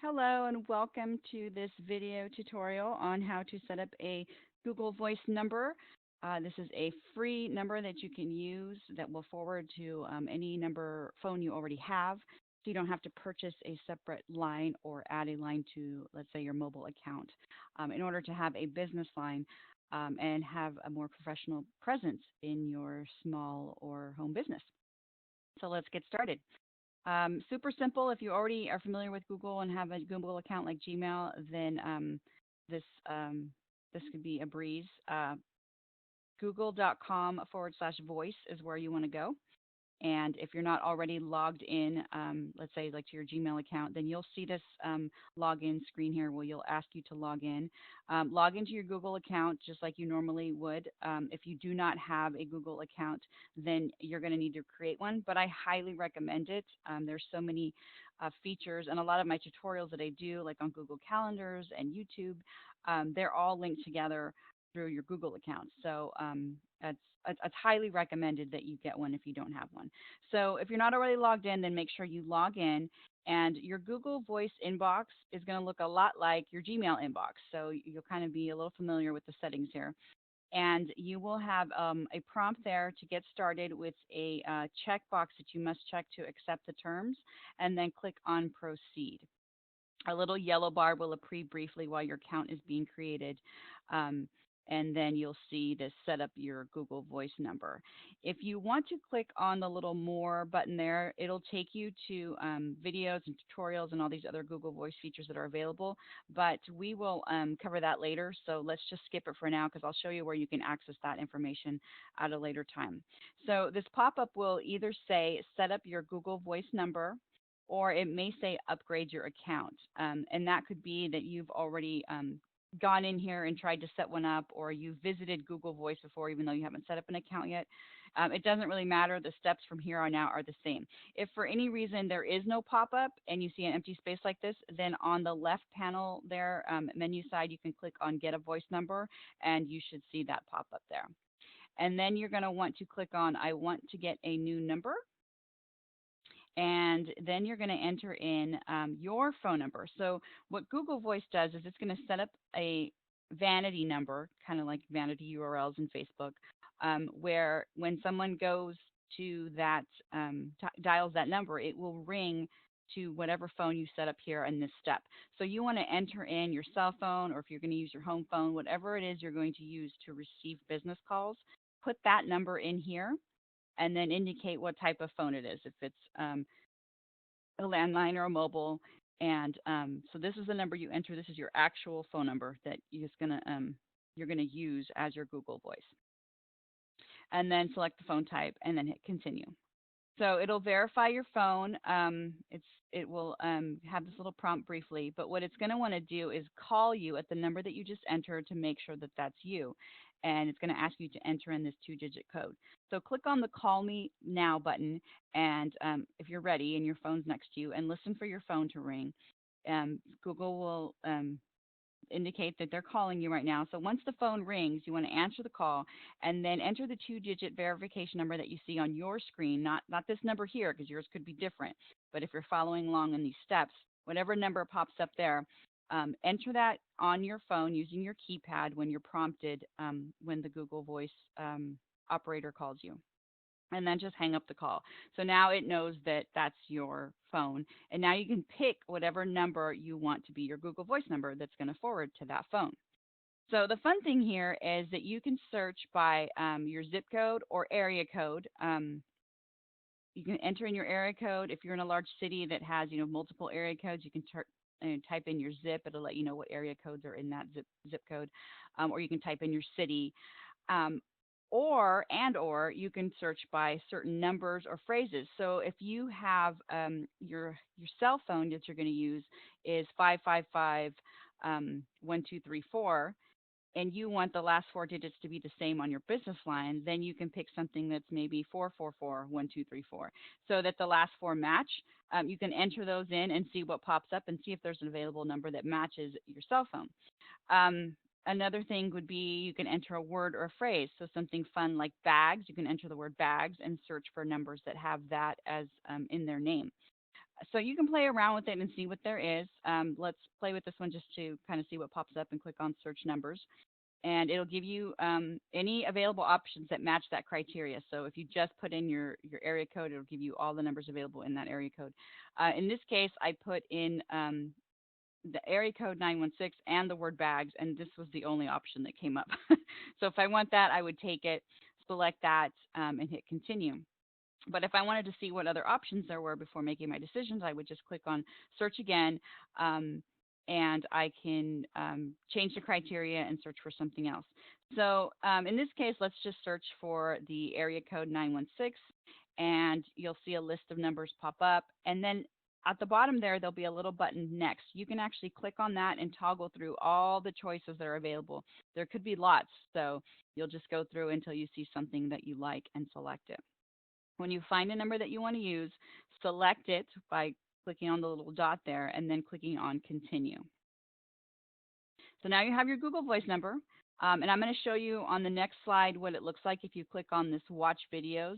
Hello and welcome to this video tutorial on how to set up a Google Voice number. This is a free number that you can use that will forward to any number phone you already have. So you don't have to purchase a separate line or add a line to, let's say, your mobile account. In order to have a business line and have a more professional presence in your small or home business. So let's get started. Super simple. If you already are familiar with Google and have a Google account like Gmail, then this this could be a breeze. Google.com/voice is where you want to go. And if you're not already logged in, let's say like to your Gmail account, then you'll see this login screen here where you'll ask you to log in. Log into your Google account just like you normally would. If you do not have a Google account, then you're going to need to create one, but I highly recommend it. There's so many features, and a lot of my tutorials that I do, like on Google Calendars and YouTube, they're all linked together through your Google account. So it's highly recommended that you get one if you don't have one. So if you're not already logged in, then make sure you log in. And your Google Voice inbox is going to look a lot like your Gmail inbox. So you'll kind of be a little familiar with the settings here. And you will have a prompt there to get started with a checkbox that you must check to accept the terms, and then click on Proceed. A little yellow bar will appear briefly while your account is being created. Um, and then you'll see this set up your Google Voice number. If you want to click on the little more button there, it'll take you to videos and tutorials and all these other Google Voice features that are available, but we will cover that later. So let's just skip it for now because I'll show you where you can access that information at a later time. So this pop-up will either say set up your Google Voice number, or it may say upgrade your account. And that could be that you've already gone in here and tried to set one up, or you visited Google Voice before, even though you haven't set up an account yet. It doesn't really matter. The steps from here on out are the same. If for any reason there is no pop-up and you see an empty space like this, then on the left panel there, menu side, you can click on Get a Voice Number, and you should see that pop up there. And then you're going to want to click on I want to get a new number, and then you're going to enter in your phone number. So what Google Voice does is it's going to set up a vanity number, kind of like vanity URLs in Facebook, where when someone goes to that, dials that number, it will ring to whatever phone you set up here in this step. So you want to enter in your cell phone, or if you're going to use your home phone, whatever it is you're going to use to receive business calls, put that number in here and then indicate what type of phone it is, if it's a landline or a mobile. And so this is the number you enter. This is your actual phone number that you're gonna use as your Google Voice. And then select the phone type and then hit continue. So it'll verify your phone. It will have this little prompt briefly, but what it's going to want to do is call you at the number that you just entered to make sure that that's you. And it's going to ask you to enter in this 2-digit code. So click on the Call Me Now button, and if you're ready and your phone's next to you, and listen for your phone to ring. Google will indicate that they're calling you right now. So once the phone rings, you want to answer the call and then enter the 2-digit verification number that you see on your screen, not this number here because yours could be different. But if you're following along in these steps, whatever number pops up there, enter that on your phone using your keypad when you're prompted when the Google Voice operator calls you, and then just hang up the call. So now it knows that that's your phone. And now you can pick whatever number you want to be your Google Voice number that's going to forward to that phone. So the fun thing here is that you can search by your zip code or area code. You can enter in your area code. If you're in a large city that has, multiple area codes, you can type in your zip. It'll let you know what area codes are in that zip code. Or you can type in your city. Um, or you can search by certain numbers or phrases. So if you have your cell phone that you're going to use is 555 1234, and you want the last 4 digits to be the same on your business line, then you can pick something that's maybe 444 1234, so that the last four match. You can enter those in and see what pops up and see if there's an available number that matches your cell phone. Another thing would be you can enter a word or a phrase. So something fun like bags, you can enter the word bags and search for numbers that have that as in their name. So you can play around with it and see what there is. Let's play with this one just to kind of see what pops up and click on search numbers. And it'll give you any available options that match that criteria. So if you just put in your area code, it'll give you all the numbers available in that area code. In this case, I put in the area code 916 and the word bags, and this was the only option that came up. So if I want that, I would take it, select that, and hit continue. But if I wanted to see what other options there were before making my decisions, I would just click on search again, and I can change the criteria and search for something else. So in this case, let's just search for the area code 916, and you'll see a list of numbers pop up. And then at the bottom there, there'll be a little button next. You can actually click on that and toggle through all the choices that are available. There could be lots, so you'll just go through until you see something that you like and select it. When you find a number that you want to use, select it by clicking on the little dot there and then clicking on continue. So now you have your Google Voice number. And I'm going to show you on the next slide what it looks like if you click on this watch videos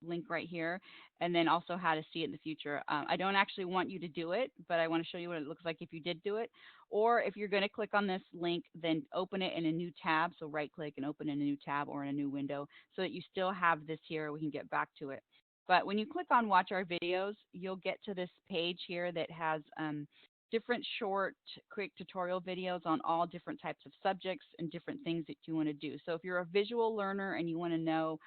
link right here, and then also how to see it in the future. I don't actually want you to do it, but I want to show you what it looks like if you did do it. Or if you're going to click on this link, then open it in a new tab. So right click and open in a new tab or in a new window so that you still have this here. We can get back to it. But when you click on watch our videos, you'll get to this page here that has different short, quick tutorial videos on all different types of subjects and different things that you want to do. So if you're a visual learner and you want to know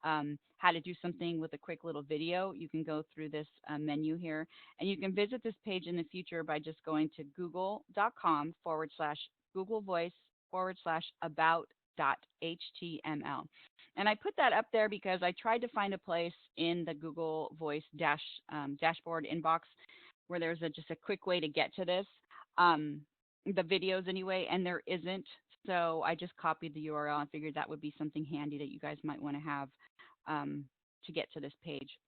how to do something with a quick little video, you can go through this menu here. And you can visit this page in the future by just going to google.com/Google Voice /about.html. And I put that up there because I tried to find a place in the Google Voice dashboard inbox where there's just a quick way to get to this, the videos anyway, and there isn't. So I just copied the URL and figured that would be something handy that you guys might want to have to get to this page.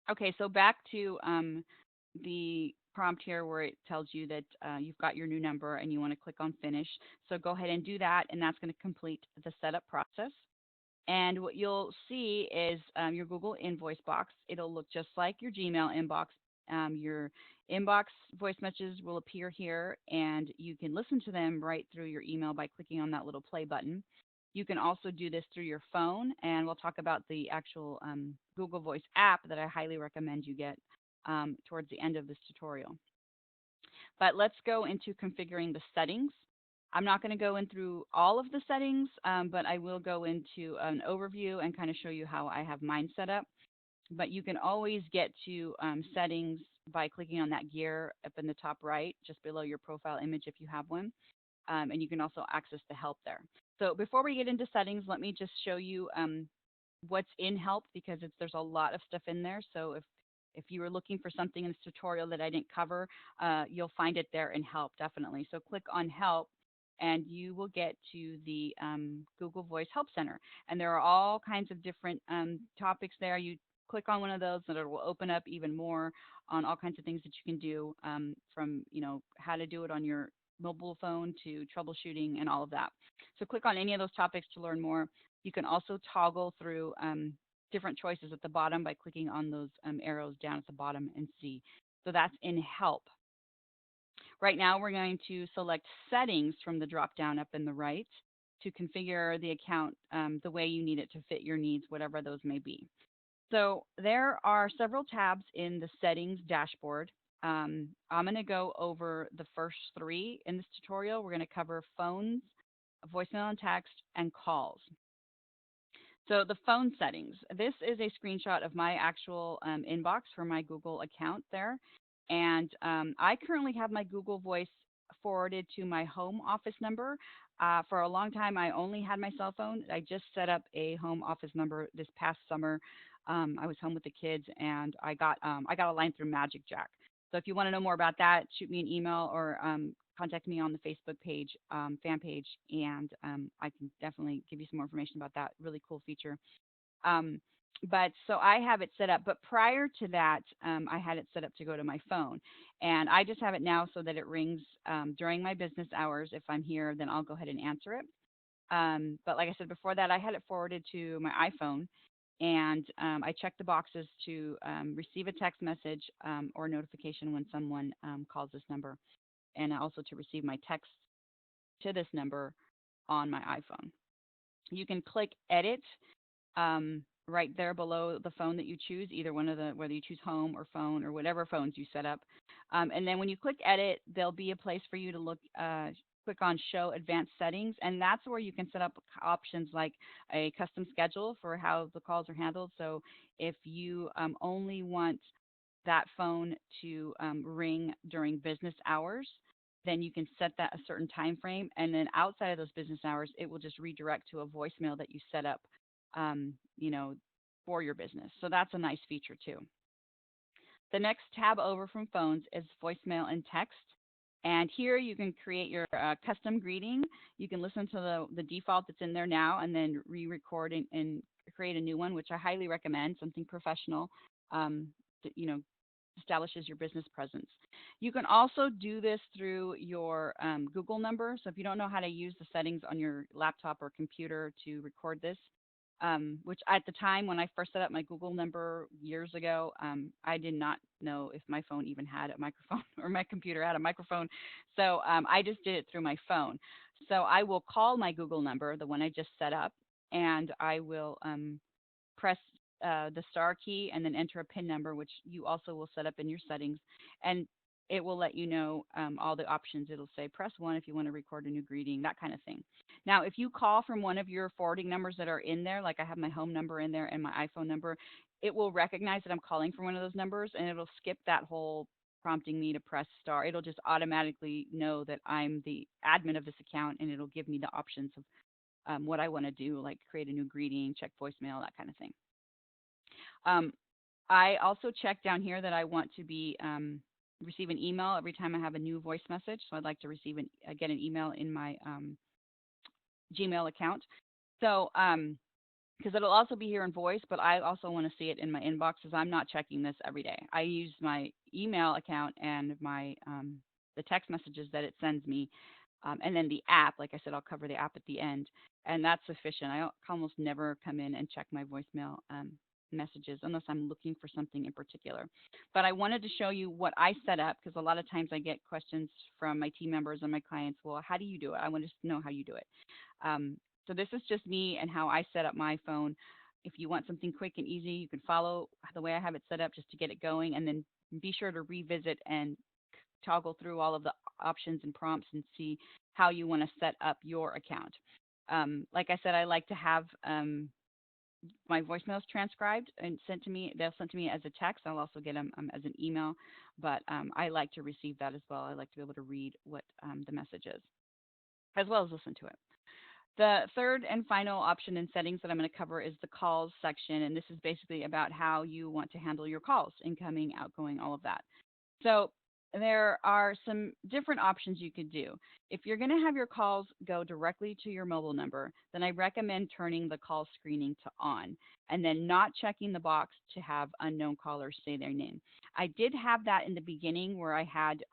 Okay, so back to the prompt here where it tells you that you've got your new number and you want to click on finish. So go ahead and do that, and that's going to complete the setup process. And what you'll see is your Google invoice box. It'll look just like your Gmail inbox. Your inbox voice messages will appear here, and you can listen to them right through your email by clicking on that little play button. You can also do this through your phone, and we'll talk about the actual Google Voice app that I highly recommend you get towards the end of this tutorial. But let's go into configuring the settings. I'm not going to go in through all of the settings, but I will go into an overview and kind of show you how I have mine set up. But you can always get to settings by clicking on that gear up in the top right, just below your profile image if you have one. And you can also access the help there. So before we get into settings, let me just show you what's in help because there's a lot of stuff in there. So if you were looking for something in this tutorial that I didn't cover, you'll find it there in help, definitely. So click on help and you will get to the Google Voice Help Center. And there are all kinds of different topics there. You click on one of those and it will open up even more on all kinds of things that you can do from, how to do it on your mobile phone to troubleshooting and all of that. So click on any of those topics to learn more. You can also toggle through different choices at the bottom by clicking on those arrows down at the bottom and see. So that's in help. Right now we're going to select settings from the drop down up in the right to configure the account the way you need it to fit your needs, whatever those may be. So there are several tabs in the settings dashboard. I'm going to go over the first three in this tutorial. We're going to cover phones, voicemail and text, and calls. So the phone settings. This is a screenshot of my actual inbox for my Google account there. And I currently have my Google Voice forwarded to my home office number. For a long time, I only had my cell phone. I just set up a home office number this past summer. I was home with the kids, and I got a line through magicJack. So if you want to know more about that, shoot me an email or contact me on the Facebook page, fan page, and I can definitely give you some more information about that really cool feature. But so I have it set up, but prior to that, I had it set up to go to my phone, and I just have it now so that it rings during my business hours. If I'm here, then I'll go ahead and answer it. But like I said before that, I had it forwarded to my iPhone. and I check the boxes to receive a text message or notification when someone calls this number, and also to receive my text to this number on my iPhone. You can click edit right there below the phone that you choose, either one of the, whether you choose home or phone or whatever phones you set up. And then when you click edit, there'll be a place for you to look, click on show advanced settings. And that's where you can set up options like a custom schedule for how the calls are handled. So if you only want that phone to ring during business hours, then you can set that a certain time frame, and then outside of those business hours, it will just redirect to a voicemail that you set up, you know, for your business. So that's a nice feature too. The next tab over from phones is voicemail and text. And here you can create your custom greeting. You can listen to the default that's in there now and then re-record and create a new one, which I highly recommend, something professional, you know, establishes your business presence. You can also do this through your Google number. So if you don't know how to use the settings on your laptop or computer to record this, which at the time when I first set up my Google number years ago, I did not know if my phone even had a microphone or my computer had a microphone. So I just did it through my phone. So I will call my Google number, the one I just set up, and I will press the star key and then enter a PIN number, which you also will set up in your settings. And it will let you know all the options. It'll say press 1 if you want to record a new greeting, that kind of thing. Now, if you call from one of your forwarding numbers that are in there, like I have my home number in there and my iPhone number, it will recognize that I'm calling from one of those numbers, and it'll skip that whole prompting me to press star. It'll just automatically know that I'm the admin of this account, and it'll give me the options of what I want to do, like create a new greeting, check voicemail, that kind of thing. I also check down here that I want to be receive an email every time I have a new voice message. So I'd like to receive get an email in my Gmail account. So because it'll also be here in voice, but I also want to see it in my inbox because I'm not checking this every day. I use my email account and my the text messages that it sends me, and then the app. Like I said, I'll cover the app at the end, and that's sufficient. I almost never come in and check my voicemail messages unless I'm looking for something in particular. But I wanted to show you what I set up because a lot of times I get questions from my team members and my clients. Well, how do you do it? I want to know how you do it. So this is just me and how I set up my phone. If you want something quick and easy, you can follow the way I have it set up just to get it going, and then be sure to revisit and toggle through all of the options and prompts and see how you want to set up your account. Like I said, I like to have my voicemails transcribed and sent to me. They'll send to me as a text. I'll also get them as an email, but I like to receive that as well. I like to be able to read what the message is, as well as listen to it. The third and final option in settings that I'm going to cover is the calls section, and this is basically about how you want to handle your calls, incoming, outgoing, all of that. So there are some different options you could do. If you're going to have your calls go directly to your mobile number, then I recommend turning the call screening to on and then not checking the box to have unknown callers say their name. I did have that in the beginning where I had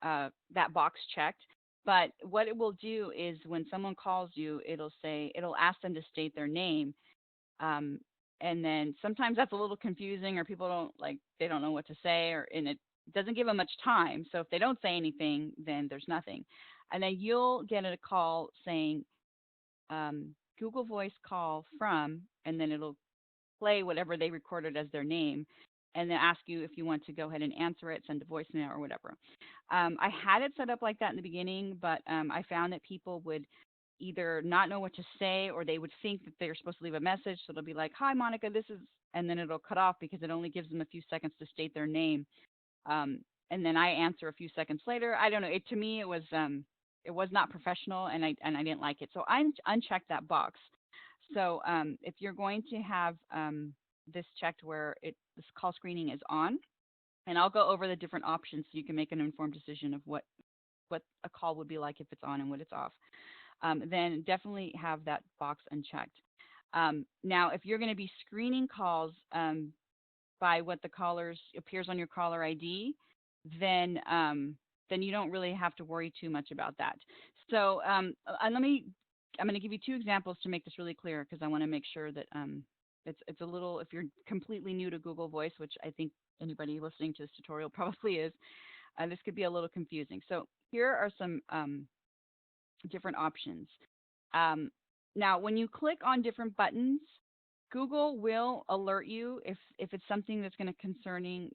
that box checked. But what it will do is when someone calls you, it'll ask them to state their name. Um, and then sometimes that's a little confusing, or people they don't know what to say, and it doesn't give them much time. So if they don't say anything, then there's nothing. And then you'll get a call saying Google Voice call from, and then it'll play whatever they recorded as their name, and then ask you if you want to go ahead and answer it, send a voicemail or whatever. I had it set up like that in the beginning, but I found that people would either not know what to say, or they would think that they're supposed to leave a message. So it'll be like, "Hi, Monica, this is," and then it'll cut off because it only gives them a few seconds to state their name. And then I answer a few seconds later. I don't know. To me, it was not professional, and I didn't like it. So I unchecked that box. So if you're going to have this checked where this call screening is on, and I'll go over the different options so you can make an informed decision of what a call would be like if it's on and what it's off. Then definitely have that box unchecked. Now, if you're going to be screening calls by what the callers appears on your caller ID, then you don't really have to worry too much about that. So let me I'm going to give you two examples to make this really clear because I want to make sure that it's a little, if you're completely new to Google Voice, which I think anybody listening to this tutorial probably is, this could be a little confusing. So here are some different options. Um, Now, when you click on different buttons, Google will alert you if it's something that's going to concerning,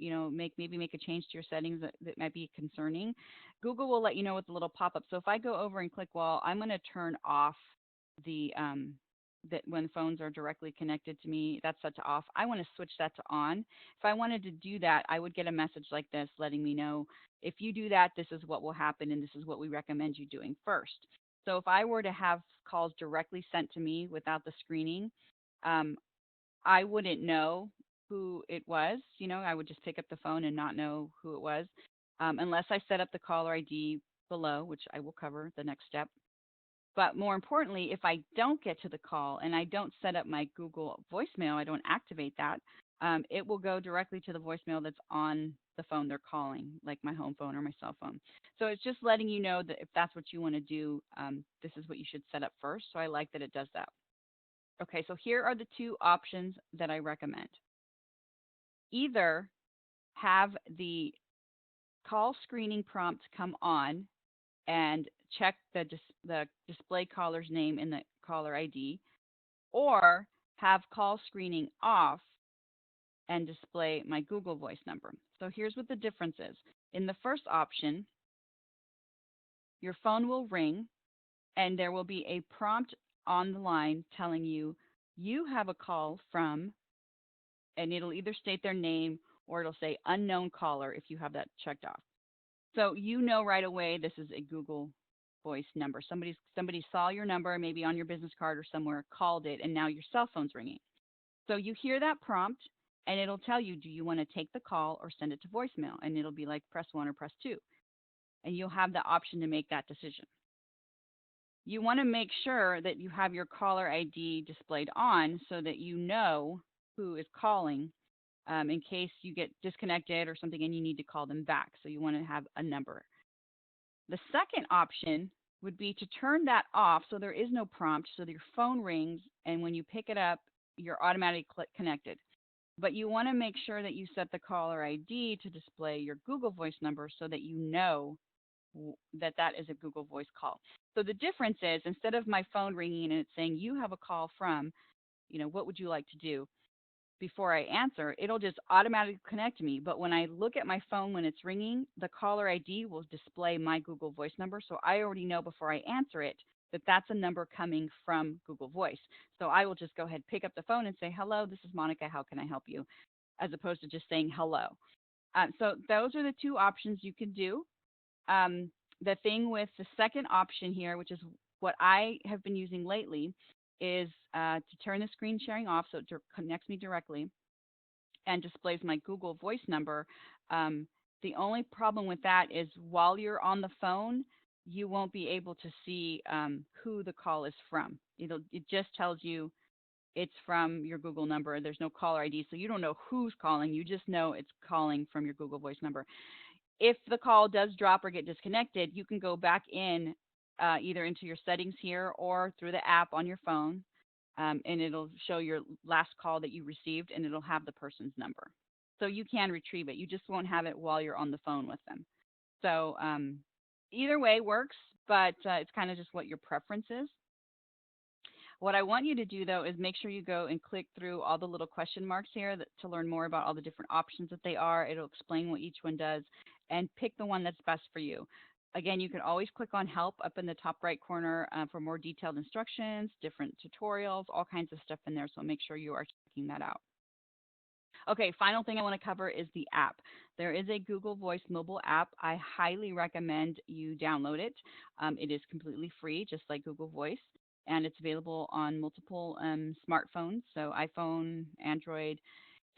maybe make a change to your settings that might be concerning. Google will let you know with a little pop up. So if I go over and click, well, I'm going to turn off the that when phones are directly connected to me, that's set to off. I want to switch that to on. If I wanted to do that, I would get a message like this letting me know if you do that, this is what will happen, and this is what we recommend you doing first. So if I were to have calls directly sent to me without the screening, um, I wouldn't know who it was. I would just pick up the phone and not know who it was, unless I set up the caller ID below, which I will cover the next step. But more importantly, if I don't get to the call and I don't set up my Google voicemail, I don't activate that, it will go directly to the voicemail that's on the phone they're calling, like my home phone or my cell phone. So it's just letting you know that if that's what you want to do, this is what you should set up first. So I like that it does that. Okay, so here are the two options that I recommend. Either have the call screening prompt come on and check the display caller's name in the caller ID, or have call screening off and display my Google Voice number. So here's what the difference is. In the first option, your phone will ring and there will be a prompt on the line telling you you have a call from, and it'll either state their name or it'll say unknown caller if you have that checked off. So you know right away this is a Google Voice number. Somebody saw your number, maybe on your business card or somewhere, called it, and now your cell phone's ringing. So you hear that prompt, and it'll tell you, do you want to take the call or send it to voicemail? And it'll be like press 1 or press 2. And you'll have the option to make that decision. You want to make sure that you have your caller ID displayed on so that you know who is calling, in case you get disconnected or something and you need to call them back. So you want to have a number. The second option would be to turn that off so there is no prompt, so that your phone rings, and when you pick it up, you're automatically connected. But you want to make sure that you set the caller ID to display your Google Voice number so that you know that that is a Google Voice call. So the difference is, instead of my phone ringing and it's saying you have a call from, what would you like to do? Before I answer, it'll just automatically connect me. But when I look at my phone when it's ringing, the caller ID will display my Google Voice number. So I already know before I answer it that that's a number coming from Google Voice. So I will just go ahead, pick up the phone and say, hello, this is Monica. How can I help you? As opposed to just saying hello. So those are the two options you can do. The thing with the second option here, which is what I have been using lately, is to turn the screen sharing off so it connects me directly and displays my Google Voice number. The only problem with that is while you're on the phone, you won't be able to see who the call is from. It just tells you it's from your Google number. There's no caller ID, so you don't know who's calling. You just know it's calling from your Google Voice number. If the call does drop or get disconnected, you can go back in either into your settings here or through the app on your phone, and it'll show your last call that you received, and it'll have the person's number. So you can retrieve it. You just won't have it while you're on the phone with them. So either way works, but it's kind of just what your preference is. What I want you to do, though, is make sure you go and click through all the little question marks here to learn more about all the different options that they are. It'll explain what each one does, and pick the one that's best for you. Again, you can always click on help up in the top right corner for more detailed instructions, different tutorials, all kinds of stuff in there. So make sure you are checking that out. Okay, final thing I want to cover is the app. There is a Google Voice mobile app. I highly recommend you download it. It is completely free, just like Google Voice, and it's available on multiple smartphones, so iPhone, Android.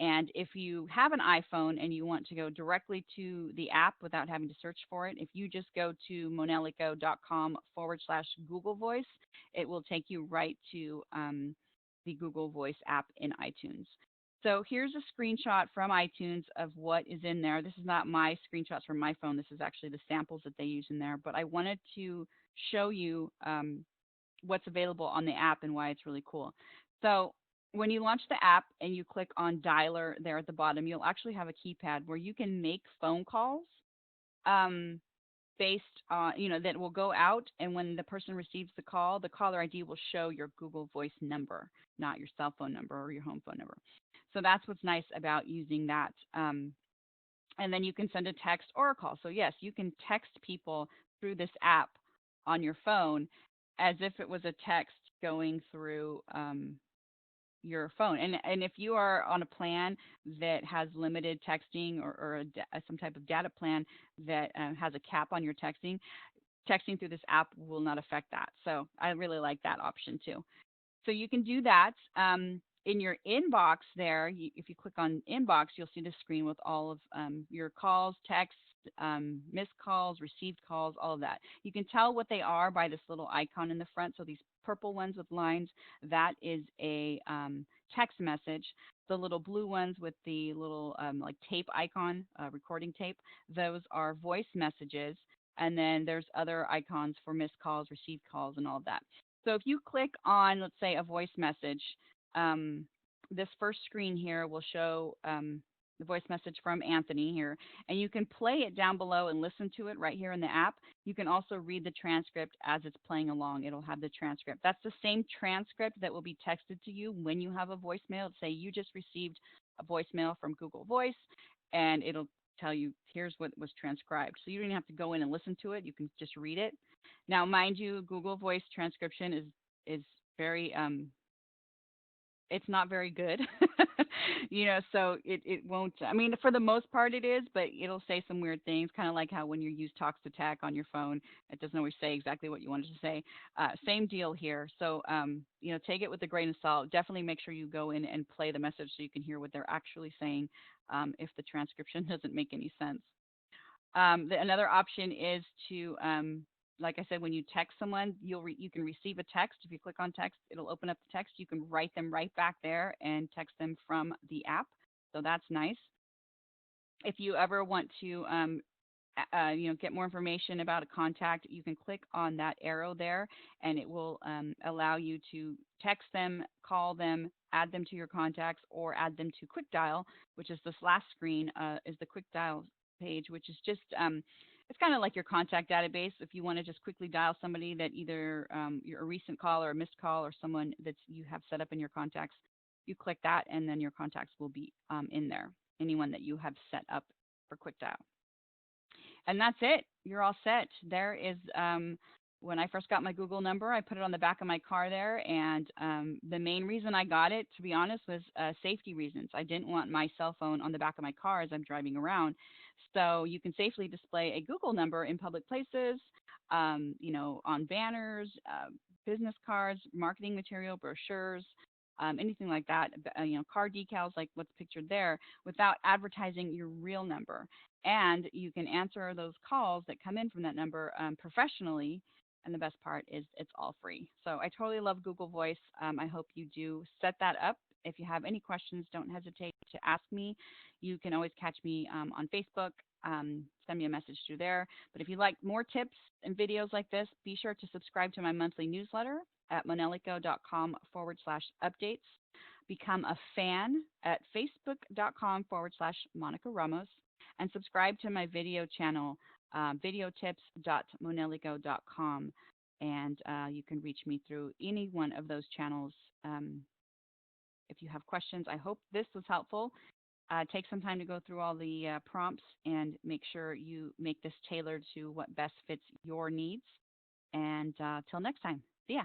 And if you have an iPhone and you want to go directly to the app without having to search for it, if you just go to monelico.com/Google Voice, it will take you right to the Google Voice app in iTunes. So here's a screenshot from iTunes of what is in there. This is not my screenshots from my phone. This is actually the samples that they use in there. But I wanted to show you what's available on the app and why it's really cool. So when you launch the app and you click on dialer there at the bottom, you'll actually have a keypad where you can make phone calls. Um, Based on, that will go out, and when the person receives the call, the caller ID will show your Google Voice number, not your cell phone number or your home phone number. So that's what's nice about using that. And then you can send a text or a call. So yes, you can text people through this app on your phone as if it was a text going through your phone. And if you are on a plan that has limited texting, or some type of data plan that has a cap on your texting through this app will not affect that. So I really like that option too. So you can do that. In your inbox there, if you click on inbox, you'll see the screen with all of your calls, texts, missed calls, received calls, all of that. You can tell what they are by this little icon in the front. So these purple ones with lines, that is a text message. The little blue ones with the little like tape icon, recording tape, those are voice messages. And then there's other icons for missed calls, received calls, and all of that. So if you click on, let's say, a voice message, um, this first screen here will show the voice message from Anthony here, and you can play it down below and listen to it right here in the app. You can also read the transcript as it's playing along. It'll have the transcript. That's the same transcript that will be texted to you when you have a voicemail. Say you just received a voicemail from Google Voice, and it'll tell you here's what was transcribed. So you don't even have to go in and listen to it. You can just read it. Now, mind you, Google Voice transcription is very it's not very good. So it won't, I mean, for the most part it is, but it'll say some weird things, kind of like how when you use Talks to Tack on your phone, it doesn't always say exactly what you wanted to say. Same deal here. So, take it with a grain of salt. Definitely make sure you go in and play the message so you can hear what they're actually saying, if the transcription doesn't make any sense. Another option is to, like I said, when you text someone, you can receive a text. If you click on text, it'll open up the text. You can write them right back there and text them from the app. So that's nice. If you ever want to, get more information about a contact, you can click on that arrow there, and it will allow you to text them, call them, add them to your contacts, or add them to Quick Dial, which is this last screen, is the Quick Dial page, which is just it's kind of like your contact database. If you want to just quickly dial somebody that either you're a recent call or a missed call, or someone that you have set up in your contacts, you click that, and then your contacts will be in there. Anyone that you have set up for Quick Dial. And that's it. You're all set. There is, when I first got my Google number, I put it on the back of my car there. And the main reason I got it, to be honest, was safety reasons. I didn't want my cell phone on the back of my car as I'm driving around. So you can safely display a Google number in public places, on banners, business cards, marketing material, brochures, anything like that, car decals like what's pictured there, without advertising your real number. And you can answer those calls that come in from that number professionally. And the best part is it's all free. So I totally love Google Voice. I hope you do set that up. If you have any questions, don't hesitate to ask me. You can always catch me on Facebook. Send me a message through there. But if you like more tips and videos like this, be sure to subscribe to my monthly newsletter at monelico.com/updates. Become a fan at facebook.com/Monica Ramos, and subscribe to my video channel, videotips.monelico.com. And you can reach me through any one of those channels if you have questions. I hope this was helpful. Take some time to go through all the prompts and make sure you make this tailored to what best fits your needs. And till next time, see ya.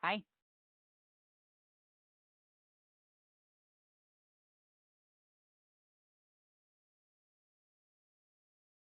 Bye.